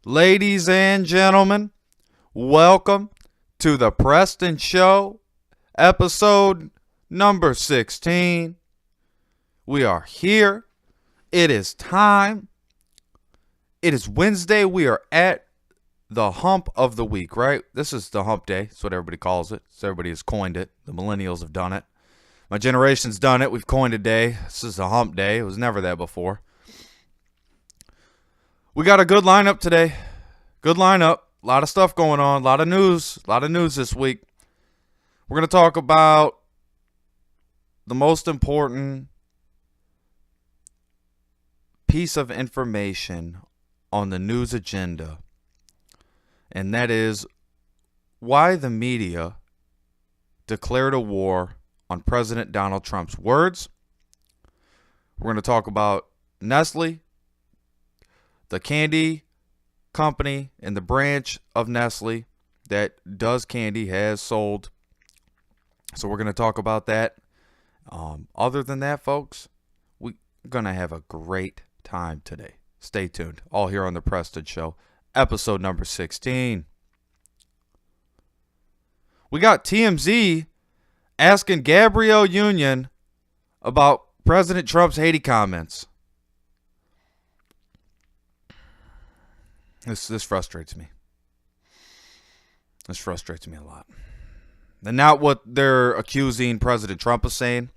Ladies and gentlemen, welcome to the Preston Show, episode number 16. We are here. It is time. It is Wednesday. We are at the hump of the week, right? This is the hump day. That's what everybody calls it. So everybody has coined it. The millennials have done it. My generation's done it. We've coined a day. This is a hump day. It was never that before. We got a good lineup today. Good lineup. A lot of stuff going on. A lot of news. A lot of news this week. We're going to talk about the most important piece of information on the news agenda, and that is why the media declared a war on President Donald Trump's words. We're going to talk about Nestle, the candy company and the branch of Nestle that does candy, has sold. So we're going to talk about that. Other than that, folks, we're going to have a great time today. Stay tuned. All here on the Preston Show, episode number 16. We got TMZ asking Gabrielle Union about President Trump's Haiti comments. This frustrates me. This frustrates me a lot. And not what they're accusing President Trump of saying,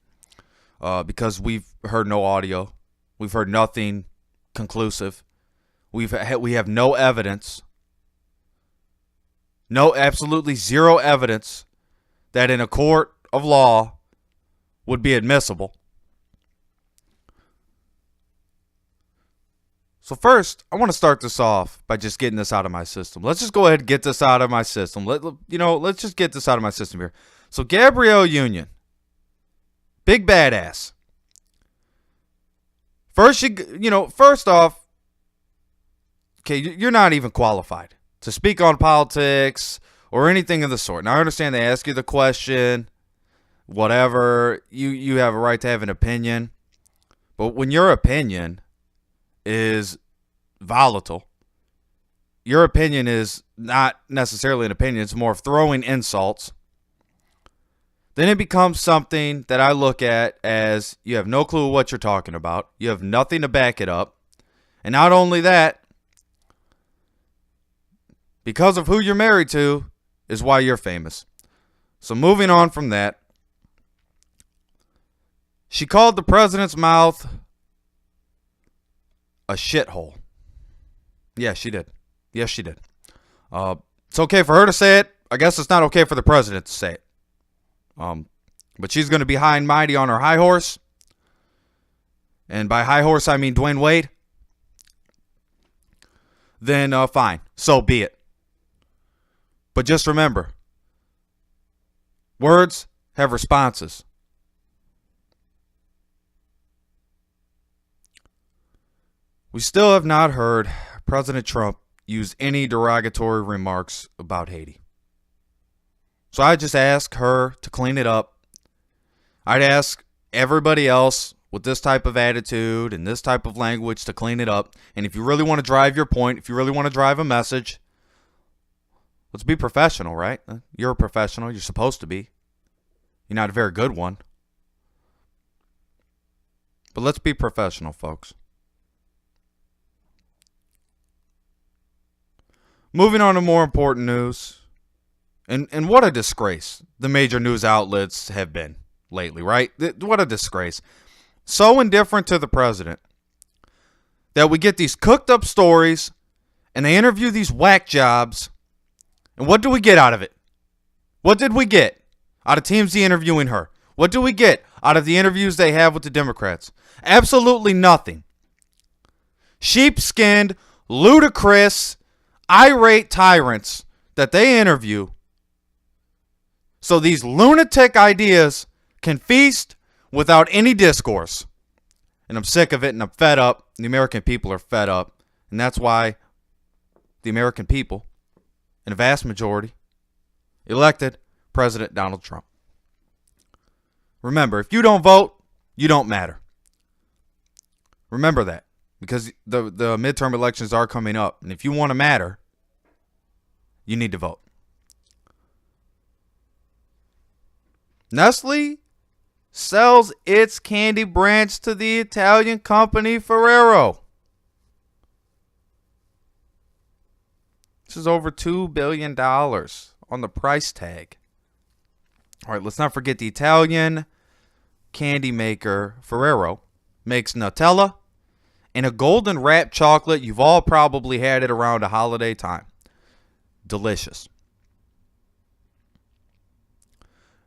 because we've heard no audio. We've heard nothing conclusive. We have no evidence. No, absolutely zero evidence that in a court of law would be admissible. So first, I want to start this off by just getting this out of my system. Let's just go ahead and get this out of my system. Let's just get this out of my system here. So Gabrielle Union, big badass. First off, okay, you're not even qualified to speak on politics or anything of the sort. Now, I understand they ask you the question, whatever. You have a right to have an opinion. But when your opinion is volatile, your opinion is not necessarily an opinion, it's more of throwing insults, then it becomes something that I look at as you have no clue what you're talking about. You have nothing to back it up. And not only that, because of who you're married to is why you're famous. So moving on from that, she called the president's mouth a shithole. Yeah, she did. Yes, she did. It's okay for her to say it. I guess it's not okay for the president to say it. But she's going to be high and mighty on her high horse. And by high horse, I mean Dwayne Wade. Then fine. So be it. But just remember, words have responses. We still have not heard President Trump use any derogatory remarks about Haiti. So I just ask her to clean it up. I'd ask everybody else with this type of attitude and this type of language to clean it up. And if you really want to drive your point, if you really want to drive a message, let's be professional, right? You're a professional. You're supposed to be. You're not a very good one. But let's be professional, folks. Moving on to more important news. And what a disgrace the major news outlets have been lately, right? What a disgrace. So indifferent to the president that we get these cooked up stories and they interview these whack jobs. And what do we get out of it? What did we get out of TMZ interviewing her? What do we get out of the interviews they have with the Democrats? Absolutely nothing. Sheep-skinned, ludicrous, irate tyrants that they interview so these lunatic ideas can feast without any discourse. And I'm sick of it and I'm fed up. The American people are fed up. And that's why the American people, in a vast majority, elected President Donald Trump. Remember, if you don't vote, you don't matter. Remember that. because the midterm elections are coming up. And if you want to matter, you need to vote. Nestle sells its candy branch to the Italian company PTRO. This is over $2 billion on the price tag. All right, let's not forget the Italian candy maker PTRO makes Nutella and a golden wrapped chocolate. You've all probably had it around a holiday time. Delicious.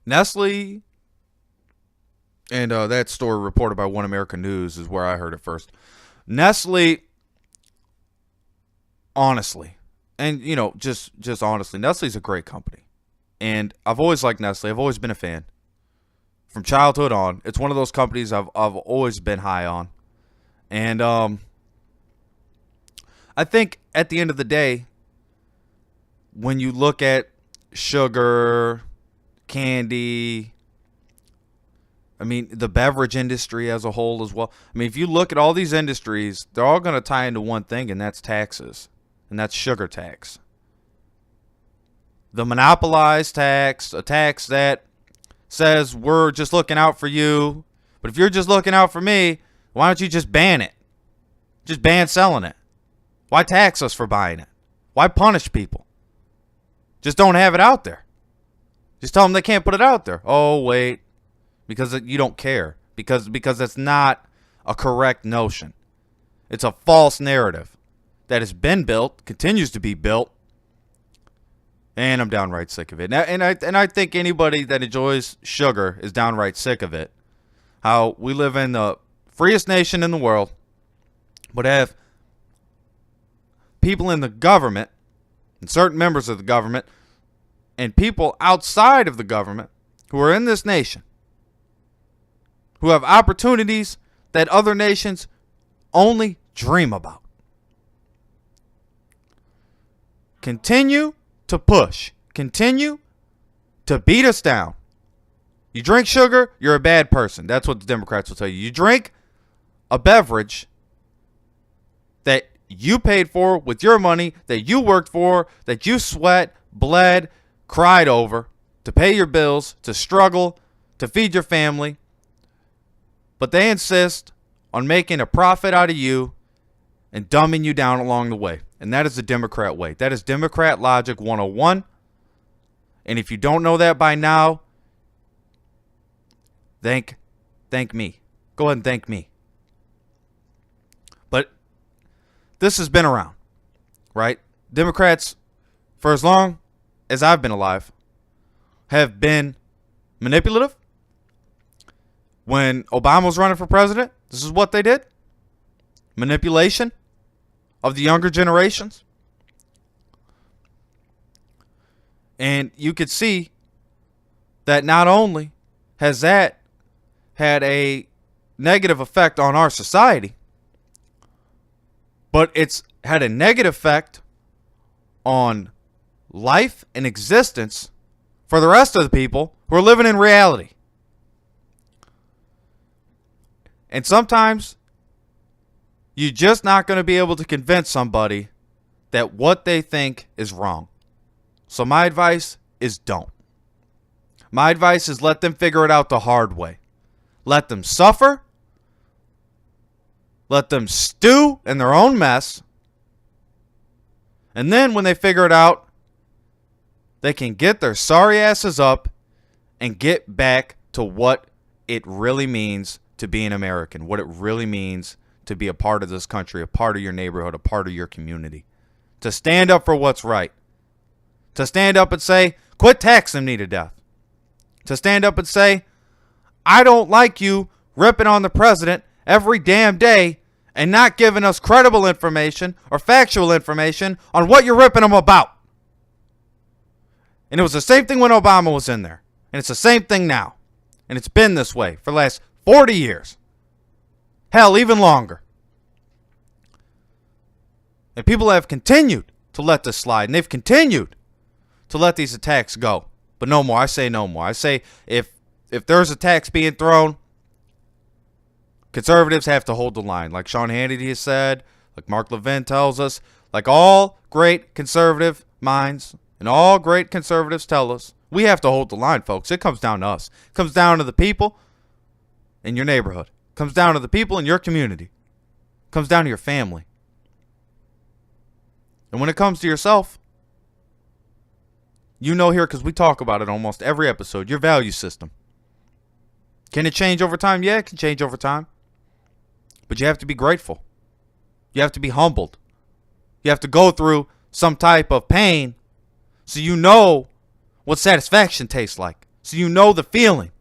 Nestle, and that story reported by One American News is where I heard it first. Nestle, honestly, and just honestly, Nestle's a great company. And I've always liked Nestle. I've always been a fan. From childhood on, it's one of those companies I've always been high on. And I think at the end of the day, when you look at sugar, candy, I mean, the beverage industry as a whole as well. I mean, if you look at all these industries, they're all going to tie into one thing, and that's taxes. And that's sugar tax. The monopolized tax, a tax that says we're just looking out for you. But if you're just looking out for me, why don't you just ban it? Just ban selling it. Why tax us for buying it? Why punish people? Just don't have it out there. Just tell them they can't put it out there. Oh, wait. Because you don't care. Because it's not a correct notion. It's a false narrative that has been built, continues to be built, and I'm downright sick of it. And I think anybody that enjoys sugar is downright sick of it. How we live in the freest nation in the world, but have people in the government and certain members of the government and people outside of the government who are in this nation who have opportunities that other nations only dream about. Continue to push. Continue to beat us down. You drink sugar, you're a bad person. That's what the Democrats will tell you. You drink a beverage that you paid for with your money, that you worked for, that you sweat, bled, cried over, to pay your bills, to struggle, to feed your family. But they insist on making a profit out of you and dumbing you down along the way. And that is the Democrat way. That is Democrat Logic 101. And if you don't know that by now, thank me. Go ahead and thank me. But this has been around, right? Democrats, for as long as I've been alive, have been manipulative. When Obama was running for president, this is what they did. Manipulation of the younger generations. And you could see that not only has that had a negative effect on our society, but it's had a negative effect on life and existence for the rest of the people who are living in reality. And sometimes you're just not going to be able to convince somebody that what they think is wrong. So my advice is don't. My advice is let them figure it out the hard way. Let them suffer. Let them stew in their own mess. And then when they figure it out, they can get their sorry asses up and get back to what it really means to be an American, what it really means to be a part of this country, a part of your neighborhood, a part of your community. To stand up for what's right. To stand up and say, quit taxing me to death. To stand up and say, I don't like you ripping on the president every damn day and not giving us credible information or factual information on what you're ripping him about. And it was the same thing when Obama was in there. And it's the same thing now. And it's been this way for the last 40 years. Hell, even longer. And people have continued to let this slide. And they've continued to let these attacks go. But no more. I say no more. I say if there's a tax being thrown, Conservatives have to hold the line. Like Sean Hannity has said, like Mark Levin tells us, like all great conservative minds and all great conservatives tell us, we have to hold the line, folks. It comes down to us. It comes down to the people in your neighborhood. It comes down to the people in your community. It comes down to your family. And when it comes to yourself, you know here, because we talk about it almost every episode, your value system. Can it change over time? Yeah, it can change over time. But you have to be grateful. You have to be humbled. You have to go through some type of pain so you know what satisfaction tastes like. So you know the feeling.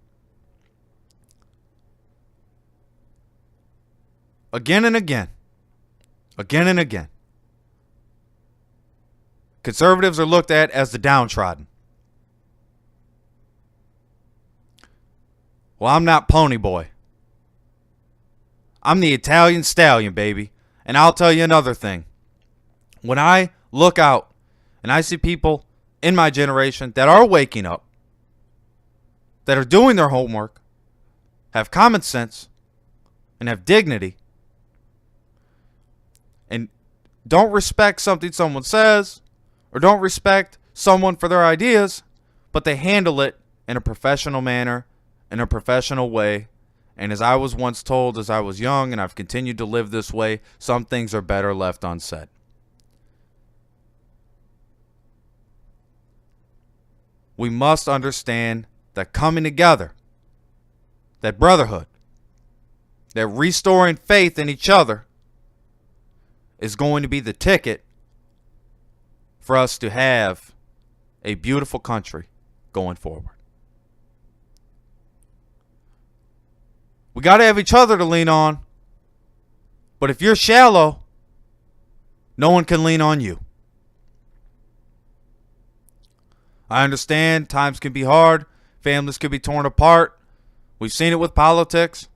Again and again. Again and again. Conservatives are looked at as the downtrodden. Well, I'm not Pony Boy. I'm the Italian stallion, baby. And I'll tell you another thing. When I look out and I see people in my generation that are waking up, that are doing their homework, have common sense, and have dignity, and don't respect something someone says, or don't respect someone for their ideas, but they handle it in a professional manner, in a professional way. And as I was once told as I was young, and I've continued to live this way, some things are better left unsaid. We must understand that coming together, that brotherhood, that restoring faith in each other is going to be the ticket for us to have a beautiful country going forward. We got to have each other to lean on. But if you're shallow, no one can lean on you. I understand times can be hard. Families can be torn apart. We've seen it with politics.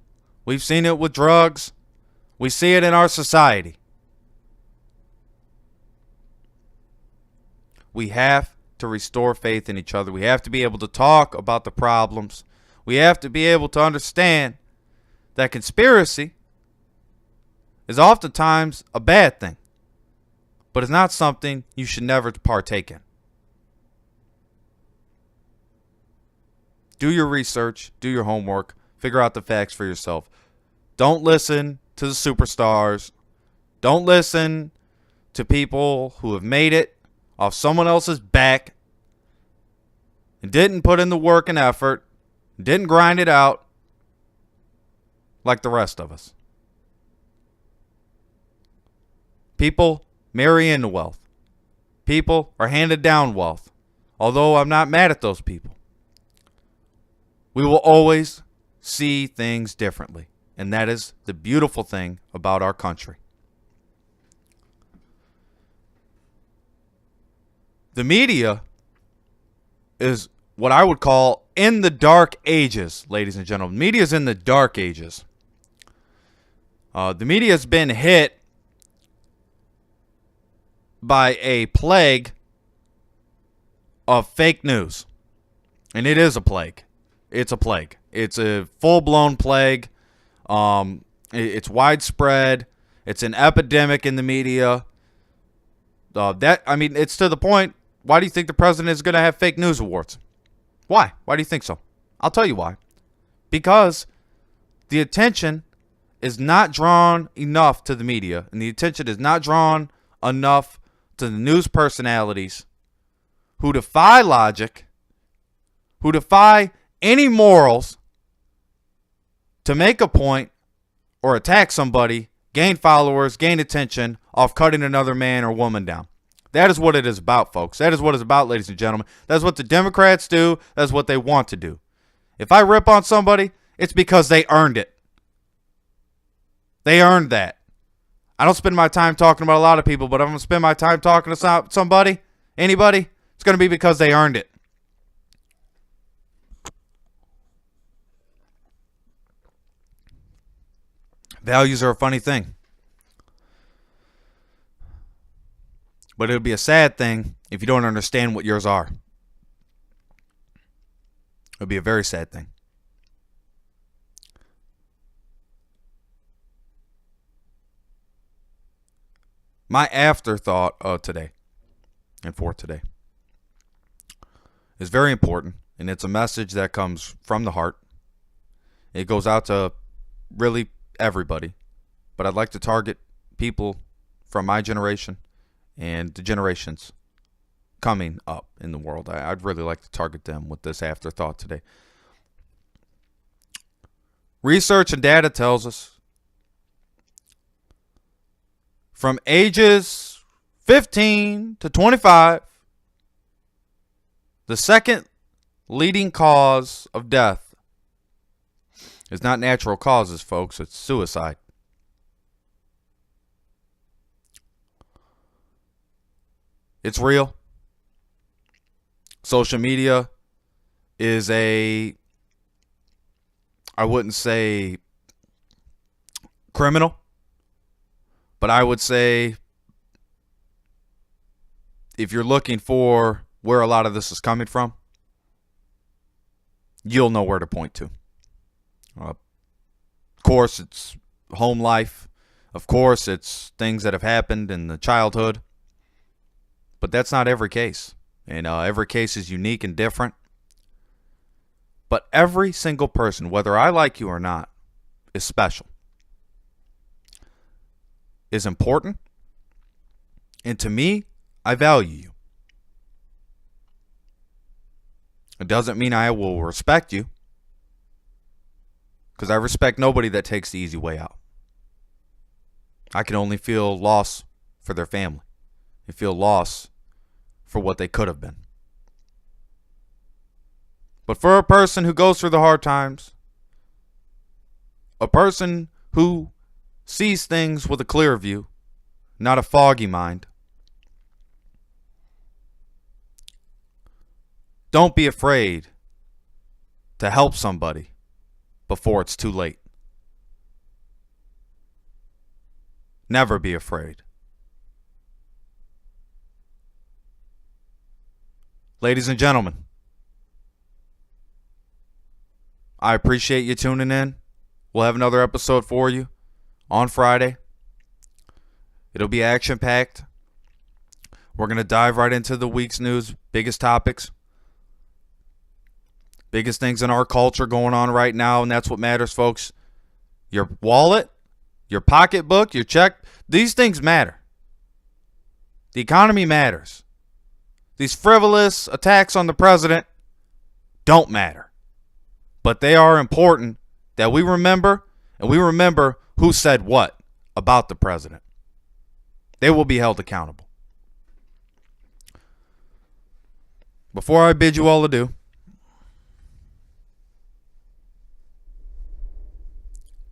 We've seen it with drugs. We see it in our society. We have to restore faith in each other. We have to be able to talk about the problems. We have to be able to understand that conspiracy is oftentimes a bad thing, but it's not something you should never partake in. Do your research, do your homework, figure out the facts for yourself. Don't listen to the superstars. Don't listen to people who have made it off someone else's back and didn't put in the work and effort, didn't grind it out like the rest of us. People marry into wealth. People are handed down wealth. Although I'm not mad at those people. We will always see things differently. And that is the beautiful thing about our country. The media is what I would call in the dark ages, ladies and gentlemen. Media is in the dark ages. The media has been hit by a plague of fake news. And it is a plague. It's a plague. It's a full-blown plague. It's widespread. It's an epidemic in the media. It's to the point, why do you think the president is going to have fake news awards? Why? Why do you think so? I'll tell you why. Because the attention is not drawn enough to the media, and the attention is not drawn enough to the news personalities who defy logic, who defy any morals to make a point or attack somebody, gain followers, gain attention off cutting another man or woman down. That is what it is about, folks. That is what it's about, ladies and gentlemen. That's what the Democrats do. That's what they want to do. If I rip on somebody, it's because they earned it. They earned that. I don't spend my time talking about a lot of people, but I'm going to spend my time talking to somebody, anybody, it's going to be because they earned it. Values are a funny thing. But it would be a sad thing if you don't understand what yours are. It would be a very sad thing. My afterthought of today and for today is very important, and it's a message that comes from the heart. It goes out to really everybody, but I'd like to target people from my generation and the generations coming up in the world. I'd really like to target them with this afterthought today. Research and data tells us from ages 15 to 25, the second leading cause of death is not natural causes, folks. It's suicide. It's real. Social media is I wouldn't say criminal, but I would say if you're looking for where a lot of this is coming from, you'll know where to point to. Of course, it's home life. Of course, it's things that have happened in the childhood. But that's not every case. And every case is unique and different. But every single person, whether I like you or not, is special, is important, and to me, I value you. It doesn't mean I will respect you, because I respect nobody that takes the easy way out. I can only feel loss for their family and feel loss for what they could have been. But for a person who goes through the hard times, a person who sees things with a clear view, not a foggy mind, don't be afraid to help somebody before it's too late. Never be afraid. Ladies and gentlemen, I appreciate you tuning in. We'll have another episode for you on Friday. It'll be action-packed. We're going to dive right into the week's news, biggest topics, biggest things in our culture going on right now, and that's what matters, folks. Your wallet, your pocketbook, your check, these things matter. The economy matters. These frivolous attacks on the president don't matter. But they are important that we remember, and we remember who said what about the president. They will be held accountable. Before I bid you all adieu,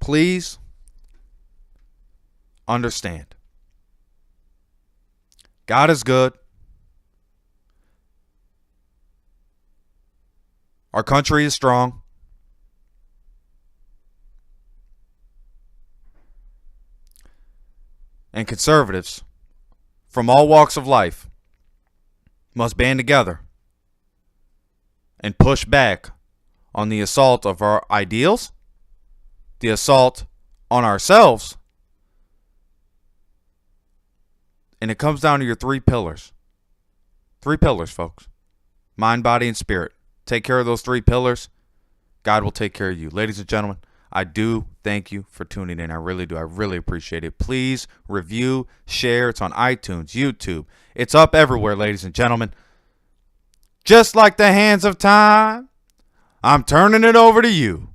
please understand. God is good. Our country is strong. And conservatives from all walks of life must band together and push back on the assault of our ideals, the assault on ourselves. And it comes down to your three pillars. Three pillars, folks. Mind, body, and spirit. Take care of those three pillars. God will take care of you. Ladies and gentlemen, I do thank you for tuning in. I really do. I really appreciate it. Please review, share. It's on iTunes, YouTube. It's up everywhere, ladies and gentlemen. Just like the hands of time, I'm turning it over to you.